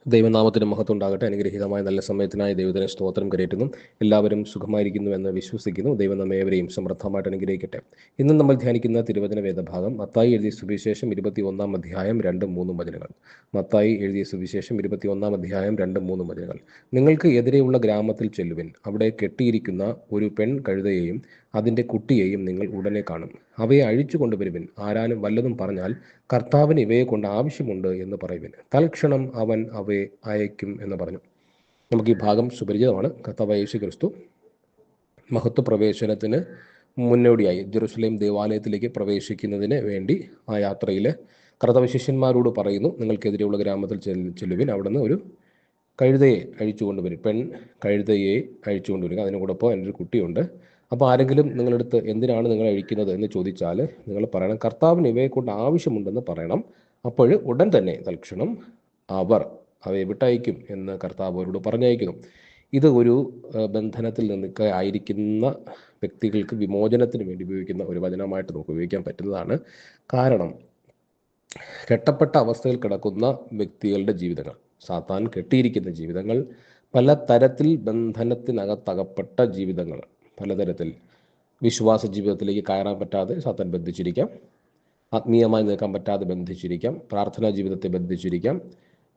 ദൈവനാമത്തിന് മഹത്വം ഉണ്ടാകട്ടെ. അനുഗ്രഹീതമായ നല്ല സമയത്തിനായി ദൈവത്തിന് സ്തോത്രം കരയറ്റുന്നു. എല്ലാവരും സുഖമായിരിക്കുന്നു എന്ന് വിശ്വസിക്കുന്നു. ദൈവം നമ്മേവരെയും സമൃദ്ധമായിട്ട് അനുഗ്രഹിക്കട്ടെ. ഇന്ന് നമ്മൾ ധ്യാനിക്കുന്ന തിരുവചന വേദഭാഗം മത്തായി എഴുതിയ സുവിശേഷം 21 അധ്യായം 2-3 വചനങ്ങൾ. മത്തായി എഴുതിയ സുവിശേഷം 21 അധ്യായം 2-3 വചനങ്ങൾ. നിങ്ങൾക്ക് എതിരെയുള്ള ഗ്രാമത്തിൽ ചെല്ലുവിൻ. അവിടെ കെട്ടിയിരിക്കുന്ന ഒരു പെൺ കഴുതയെയും അതിൻ്റെ കുട്ടിയെയും നിങ്ങൾ ഉടനെ കാണും. അവയെ അഴിച്ചു കൊണ്ടുവരുവിൻ. ആരാനും വല്ലതും പറഞ്ഞാൽ കർത്താവിന് ഇവയെ കൊണ്ട് ആവശ്യമുണ്ട് എന്ന് പറയുവിൻ. തൽക്ഷണം അവൻ അവയെ അയക്കും എന്ന് പറഞ്ഞു. നമുക്ക് ഈ ഭാഗം സുപരിചിതമാണ്. കർത്താവായ യേശു ക്രിസ്തു മഹത്വ പ്രവേശനത്തിന് മുന്നോടിയായി ജെറുസലേം ദേവാലയത്തിലേക്ക് പ്രവേശിക്കുന്നതിന് വേണ്ടി ആ യാത്രയിൽ കർത്താവ് ശിഷ്യന്മാരോട് പറയുന്നു, നിങ്ങൾക്കെതിരെയുള്ള ഗ്രാമത്തിൽ ചെല്ലുവിൻ. അവിടുന്ന് ഒരു കഴുതയെ അഴിച്ചു കൊണ്ടുവരും, പെൺ കഴുതയെ അഴിച്ചു കൊണ്ടുവരിക. അതിനോടൊപ്പം എൻ്റെ ഒരു കുട്ടിയുണ്ട്. അപ്പോൾ ആരെങ്കിലും നിങ്ങളടുത്ത് എന്തിനാണ് നിങ്ങൾ അഴിക്കുന്നത് എന്ന് ചോദിച്ചാൽ നിങ്ങൾ പറയണം, കർത്താവിന് ഇവയെ കൊണ്ട് ആവശ്യമുണ്ടെന്ന് പറയണം. അപ്പോൾ ഉടൻ തന്നെ തൽക്ഷണം അവർ അവയെ വിട്ടയക്കും എന്ന് കർത്താവ് അവരോട് പറഞ്ഞയക്കുന്നു. ഇത് ഒരു ബന്ധനത്തിൽ നിന്നൊക്കെ ആയിരിക്കുന്ന വ്യക്തികൾക്ക് വിമോചനത്തിന് വേണ്ടി ഉപയോഗിക്കുന്ന ഒരു വചനമായിട്ട് നമുക്ക് ഉപയോഗിക്കാൻ പറ്റുന്നതാണ്. കാരണം കെട്ടപ്പെട്ട അവസ്ഥയിൽ കിടക്കുന്ന വ്യക്തികളുടെ ജീവിതങ്ങൾ, സാത്താൻ കെട്ടിയിരിക്കുന്ന ജീവിതങ്ങൾ, പല തരത്തിൽ ബന്ധനത്തിനകത്തകപ്പെട്ട ജീവിതങ്ങൾ, പലതരത്തിൽ വിശ്വാസ ജീവിതത്തിലേക്ക് കയറാൻ പറ്റാതെ സാത്താൻ ബന്ധിച്ചിരിക്കാം, ആത്മീയമായി നിൽക്കാൻ പറ്റാതെ ബന്ധിച്ചിരിക്കാം, പ്രാർത്ഥനാ ജീവിതത്തെ ബന്ധിച്ചിരിക്കാം,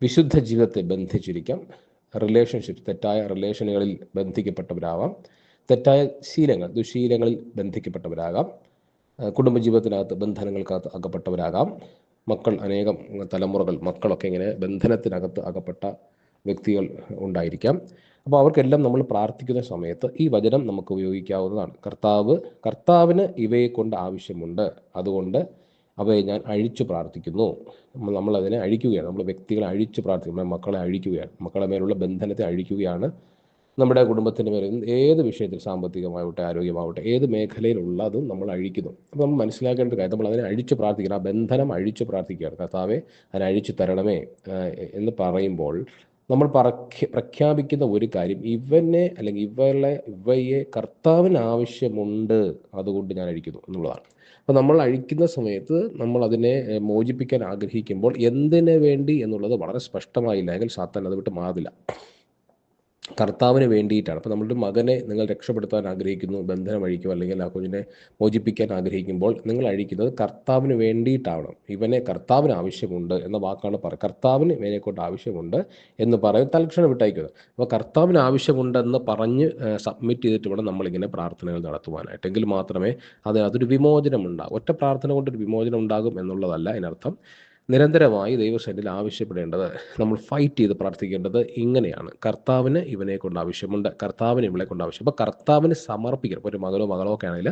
വിശുദ്ധ ജീവിതത്തെ ബന്ധിച്ചിരിക്കാം, റിലേഷൻഷിപ്പ് തെറ്റായ റിലേഷനുകളിൽ ബന്ധിക്കപ്പെട്ടവരാവാം, തെറ്റായ ശീലങ്ങൾ ദുശീലങ്ങളിൽ ബന്ധിക്കപ്പെട്ടവരാകാം, കുടുംബജീവിതത്തിനകത്ത് ബന്ധനങ്ങൾക്കകത്ത് അകപ്പെട്ടവരാകാം, മക്കൾ അനേകം തലമുറകൾ മക്കളൊക്കെ ഇങ്ങനെ ബന്ധനത്തിനകത്ത് അകപ്പെട്ട വ്യക്തികൾ ഉണ്ടായിരിക്കാം. അപ്പോൾ അവർക്കെല്ലാം നമ്മൾ പ്രാർത്ഥിക്കുന്ന സമയത്ത് ഈ വചനം നമുക്ക് ഉപയോഗിക്കാവുന്നതാണ്. കർത്താവിന് ഇവയെ കൊണ്ട് ആവശ്യമുണ്ട്, അതുകൊണ്ട് അവയെ ഞാൻ അഴിച്ചു പ്രാർത്ഥിക്കുന്നു. നമ്മളതിനെ അഴിക്കുകയാണ്. നമ്മൾ വ്യക്തികളെ അഴിച്ചു പ്രാർത്ഥിക്കും, നമ്മുടെ മക്കളെ അഴിക്കുകയാണ്, മക്കളുടെ മേലുള്ള ബന്ധനത്തെ അഴിക്കുകയാണ്. നമ്മുടെ കുടുംബത്തിൻ്റെ മേലെ ഏത് വിഷയത്തിൽ, സാമ്പത്തികമാവട്ടെ ആരോഗ്യമാവട്ടെ ഏത് മേഖലയിലുള്ളതും നമ്മൾ അഴിക്കുന്നു. അപ്പോൾ നമ്മൾ മനസ്സിലാക്കേണ്ട കാര്യം, നമ്മൾ അതിനെ അഴിച്ചു പ്രാർത്ഥിക്കണം. ആ ബന്ധനം അഴിച്ചു പ്രാർത്ഥിക്കുകയാണ്. കർത്താവെ അതിനെ അഴിച്ചു തരണമേ എന്ന് പറയുമ്പോൾ നമ്മൾ പ്രഖ്യാപിക്കുന്ന ഒരു കാര്യം, ഇവനെ അല്ലെങ്കിൽ ഇവയെ കർത്താവിന് ആവശ്യമുണ്ട്, അതുകൊണ്ട് ഞാൻ അഴിക്കുന്നു എന്നുള്ളതാണ്. അപ്പോൾ നമ്മൾ അഴിക്കുന്ന സമയത്ത് നമ്മൾ അതിനെ മോചിപ്പിക്കാൻ ആഗ്രഹിക്കുമ്പോൾ എന്തിനു വേണ്ടി എന്നുള്ളത് വളരെ സ്പഷ്ടമായില്ല എങ്കിൽ സാത്താൻ അത് വിട്ട് മാറില്ല. കർത്താവിന് വേണ്ടിയിട്ടാണ്. അപ്പോൾ നമ്മളുടെ മകനെ നിങ്ങൾ രക്ഷപ്പെടുത്താൻ ആഗ്രഹിക്കുന്നു, ബന്ധനം അഴിക്കുക അല്ലെങ്കിൽ ആ കുഞ്ഞിനെ മോചിപ്പിക്കാൻ ആഗ്രഹിക്കുമ്പോൾ നിങ്ങൾ അഴിക്കുന്നത് കർത്താവിന് വേണ്ടിയിട്ടാവണം. ഇവനെ കർത്താവിന് ആവശ്യമുണ്ട് എന്ന വാക്കാണ് പറയുക. കർത്താവിന് ഇവനെ കൊണ്ട് ആവശ്യമുണ്ട് എന്ന് പറയും, തൽക്ഷണം വിട്ടയക്കുന്നത്. അപ്പോൾ കർത്താവിന് ആവശ്യമുണ്ടെന്ന് പറഞ്ഞ് സബ്മിറ്റ് ചെയ്തിട്ട് വേണം നമ്മളിങ്ങനെ പ്രാർത്ഥനകൾ നടത്തുവാനായിട്ട്. എങ്കിൽ മാത്രമേ അതൊരു വിമോചനം ഉണ്ടാകും. ഒറ്റ പ്രാർത്ഥന കൊണ്ടൊരു വിമോചനം ഉണ്ടാകും എന്നുള്ളതല്ല അതിനർത്ഥം. നിരന്തരമായി ദൈവസന്നിധിയിൽ ആവശ്യപ്പെടേണ്ടത്, നമ്മൾ ഫൈറ്റ് ചെയ്ത് പ്രാർത്ഥിക്കേണ്ടത് ഇങ്ങനെയാണ്: കർത്താവിന് ഇവനെ കൊണ്ട് ആവശ്യമുണ്ട്, കർത്താവിന് ഇവളെ കൊണ്ട് ആവശ്യം. അപ്പോൾ കർത്താവിന് സമർപ്പിക്കണം. ഒരു മകനോ മകളോ ഒക്കെ ആണെങ്കിൽ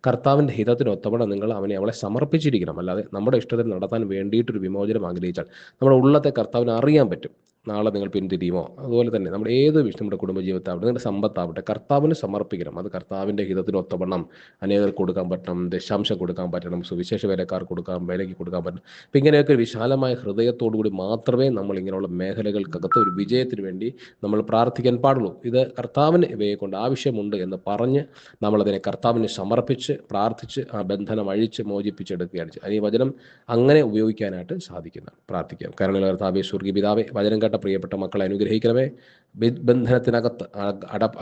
കർത്താവിൻ്റെ ഹിതത്തിനൊത്തവണ്ണം നിങ്ങൾ അവളെ സമർപ്പിച്ചിരിക്കണം. അല്ലാതെ നമ്മുടെ ഇഷ്ടത്തിന് നടത്താൻ വേണ്ടിയിട്ടൊരു വിമോചനം ആഗ്രഹിച്ചാൽ നമ്മുടെ ഉള്ളത്തെ കർത്താവിന് അറിയാൻ പറ്റും. നാളെ നിങ്ങൾ പിന്തിരിയുമോ? അതുപോലെ തന്നെ നമ്മുടെ ഏത് വിഷയം, നമ്മുടെ കുടുംബജീവിതത്താവട്ടെ, നിങ്ങളുടെ സമ്പത്താവട്ടെ, കർത്താവിന് സമർപ്പിക്കണം. അത് കർത്താവിൻ്റെ ഹിതത്തിനൊത്തവണ്ണം അനേകർക്ക് കൊടുക്കാൻ പറ്റണം, ദശാംശം കൊടുക്കാൻ പറ്റണം, സുവിശേഷ വേലക്കാർക്ക് വിലയ്ക്ക് കൊടുക്കാൻ പറ്റണം. അപ്പം ഇങ്ങനെയൊക്കെ ഒരു വിശാലമായ ഹൃദയത്തോടുകൂടി മാത്രമേ നമ്മൾ ഇങ്ങനെയുള്ള മേഖലകൾക്കകത്ത് ഒരു വിജയത്തിന് വേണ്ടി നമ്മൾ പ്രാർത്ഥിക്കാൻ പാടുള്ളൂ. ഇത് കർത്താവിന് ഇവയെ കൊണ്ട് ആവശ്യമുണ്ട് എന്ന് പറഞ്ഞ് നമ്മളതിനെ കർത്താവിന് സമർപ്പിച്ച് പ്രാർത്ഥിച്ച് ആ ബന്ധനം അഴിച്ച് മോചിപ്പിച്ചെടുക്കുകയാണ് ചെയ്യുക. ഈ വചനം അങ്ങനെ ഉപയോഗിക്കാനായിട്ട് സാധിക്കുന്നതാണ്. പ്രാർത്ഥിക്കാം. കാരണം കർത്താവേ, സ്വർഗീയ പിതാവേ, വചനം കേട്ട പ്രിയപ്പെട്ട മക്കളെ അനുഗ്രഹിക്കണമേ. ബന്ധനത്തിനകത്ത്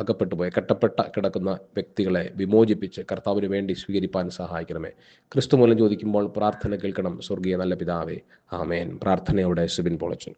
അകപ്പെട്ടു പോയ കിടക്കുന്ന വ്യക്തികളെ വിമോചിപ്പിച്ച് കർത്താവിന് വേണ്ടി സ്വീകരിപ്പാൻ സഹായിക്കണമേ. ക്രിസ്തു മൂലം ചോദിക്കുമ്പോൾ പ്രാർത്ഥന കേൾക്കണം സ്വർഗീയ നല്ല പിതാവേ. ആമേൻ. പ്രാർത്ഥനയോടെ സുബിൻ പൊളച്ചൻ.